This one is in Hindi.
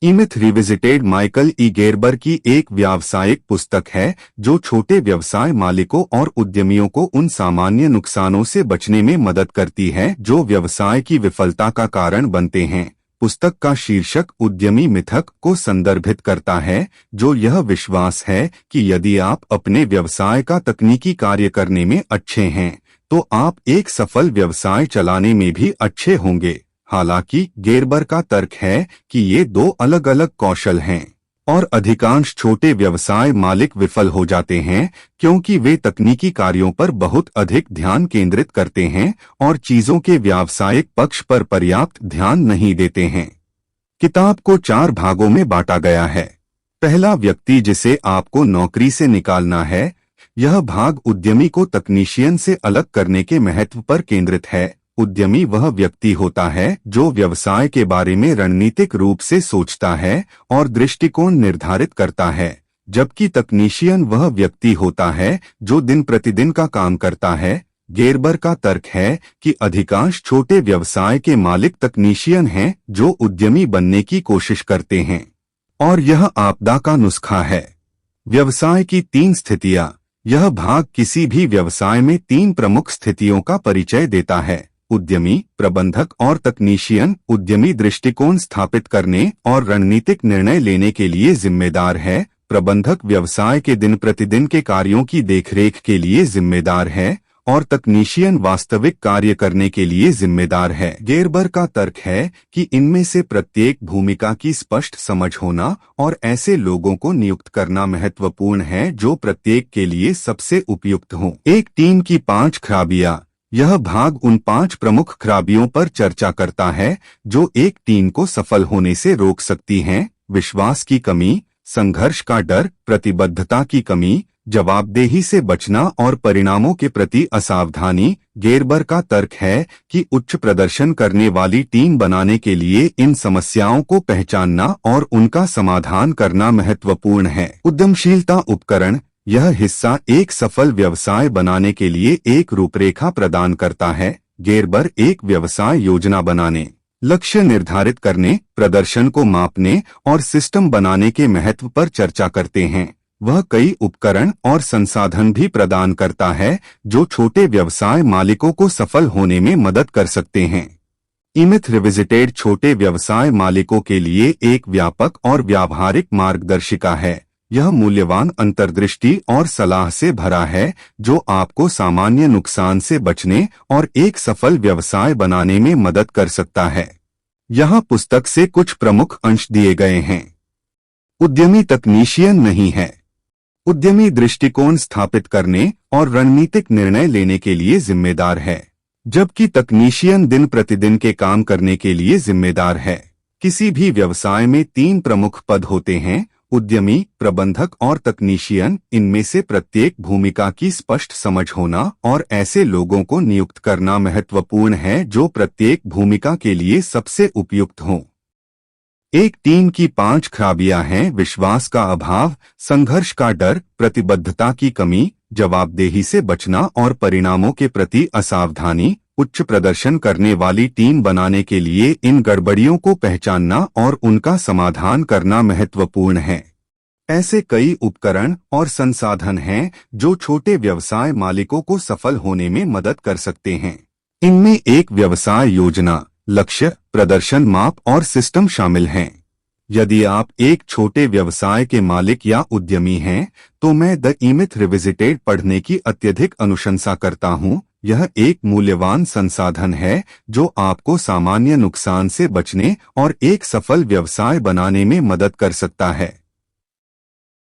ई-मिथ रिविजिटेड माइकल ई गेरबर की एक व्यावसायिक पुस्तक है जो छोटे व्यवसाय मालिकों और उद्यमियों को उन सामान्य नुकसानों से बचने में मदद करती है जो व्यवसाय की विफलता का कारण बनते हैं। पुस्तक का शीर्षक उद्यमी मिथक को संदर्भित करता है, जो यह विश्वास है कि यदि आप अपने व्यवसाय का तकनीकी कार्य करने में अच्छे हैं तो आप एक सफल व्यवसाय चलाने में भी अच्छे होंगे। हालांकि गेरबर का तर्क है कि ये दो अलग अलग कौशल हैं और अधिकांश छोटे व्यवसाय मालिक विफल हो जाते हैं क्योंकि वे तकनीकी कार्यों पर बहुत अधिक ध्यान केंद्रित करते हैं और चीजों के व्यावसायिक पक्ष पर पर्याप्त ध्यान नहीं देते हैं। किताब को 4 भागों में बांटा गया है। पहला, व्यक्ति जिसे आपको नौकरी से निकालना है। यह भाग उद्यमी को तकनीशियन से अलग करने के महत्व पर केंद्रित है। उद्यमी वह व्यक्ति होता है जो व्यवसाय के बारे में रणनीतिक रूप से सोचता है और दृष्टिकोण निर्धारित करता है, जबकि तकनीशियन वह व्यक्ति होता है जो दिन प्रतिदिन का काम करता है। गेरबर का तर्क है कि अधिकांश छोटे व्यवसाय के मालिक तकनीशियन हैं जो उद्यमी बनने की कोशिश करते हैं, और यह आपदा का नुस्खा है। व्यवसाय की 3 स्थितियां। यह भाग किसी भी व्यवसाय में 3 प्रमुख स्थितियों का परिचय देता है। उद्यमी, प्रबंधक और तकनीशियन। उद्यमी दृष्टिकोण स्थापित करने और रणनीतिक निर्णय लेने के लिए जिम्मेदार है। प्रबंधक व्यवसाय के दिन प्रतिदिन के कार्यों की देखरेख के लिए जिम्मेदार है और तकनीशियन वास्तविक कार्य करने के लिए जिम्मेदार है। गेरबर का तर्क है कि इनमें से प्रत्येक भूमिका की स्पष्ट समझ होना और ऐसे लोगों को नियुक्त करना महत्वपूर्ण है जो प्रत्येक के लिए सबसे उपयुक्त हों। एक टीम की 5 खराबियां। यह भाग उन 5 प्रमुख खराबियों पर चर्चा करता है जो एक टीम को सफल होने से रोक सकती हैं। विश्वास की कमी, संघर्ष का डर, प्रतिबद्धता की कमी, जवाबदेही से बचना और परिणामों के प्रति असावधानी। गेरबर का तर्क है कि उच्च प्रदर्शन करने वाली टीम बनाने के लिए इन समस्याओं को पहचानना और उनका समाधान करना महत्वपूर्ण है। उद्यमशीलता उपकरण। यह हिस्सा एक सफल व्यवसाय बनाने के लिए एक रूपरेखा प्रदान करता है। गेरबर एक व्यवसाय योजना बनाने, लक्ष्य निर्धारित करने, प्रदर्शन को मापने और सिस्टम बनाने के महत्व पर चर्चा करते हैं। वह कई उपकरण और संसाधन भी प्रदान करता है जो छोटे व्यवसाय मालिकों को सफल होने में मदद कर सकते हैं। ई-मिथ रिविजिटेड छोटे व्यवसाय मालिकों के लिए एक व्यापक और व्यावहारिक मार्गदर्शिका है। यह मूल्यवान अंतर्दृष्टि और सलाह से भरा है जो आपको सामान्य नुकसान से बचने और एक सफल व्यवसाय बनाने में मदद कर सकता है। यहाँ पुस्तक से कुछ प्रमुख अंश दिए गए हैं। उद्यमी तकनीशियन नहीं है। उद्यमी दृष्टिकोण स्थापित करने और रणनीतिक निर्णय लेने के लिए जिम्मेदार है, जबकि तकनीशियन दिन प्रतिदिन के काम करने के लिए जिम्मेदार है। किसी भी व्यवसाय में 3 प्रमुख पद होते हैं: उद्यमी, प्रबंधक और तकनीशियन। इनमें से प्रत्येक भूमिका की स्पष्ट समझ होना और ऐसे लोगों को नियुक्त करना महत्वपूर्ण है जो प्रत्येक भूमिका के लिए सबसे उपयुक्त हों। एक टीम की 5 खराबियां हैं: विश्वास का अभाव, संघर्ष का डर, प्रतिबद्धता की कमी, जवाबदेही से बचना और परिणामों के प्रति असावधानी। उच्च प्रदर्शन करने वाली टीम बनाने के लिए इन गड़बड़ियों को पहचानना और उनका समाधान करना महत्वपूर्ण है। ऐसे कई उपकरण और संसाधन हैं जो छोटे व्यवसाय मालिकों को सफल होने में मदद कर सकते हैं। इनमें एक व्यवसाय योजना, लक्ष्य, प्रदर्शन माप और सिस्टम शामिल हैं। यदि आप एक छोटे व्यवसाय के मालिक या उद्यमी हैं तो मैं द ई-मिथ रिविजिटेड पढ़ने की अत्यधिक अनुशंसा करता हूँ। यह एक मूल्यवान संसाधन है जो आपको सामान्य नुकसान से बचने और एक सफल व्यवसाय बनाने में मदद कर सकता है।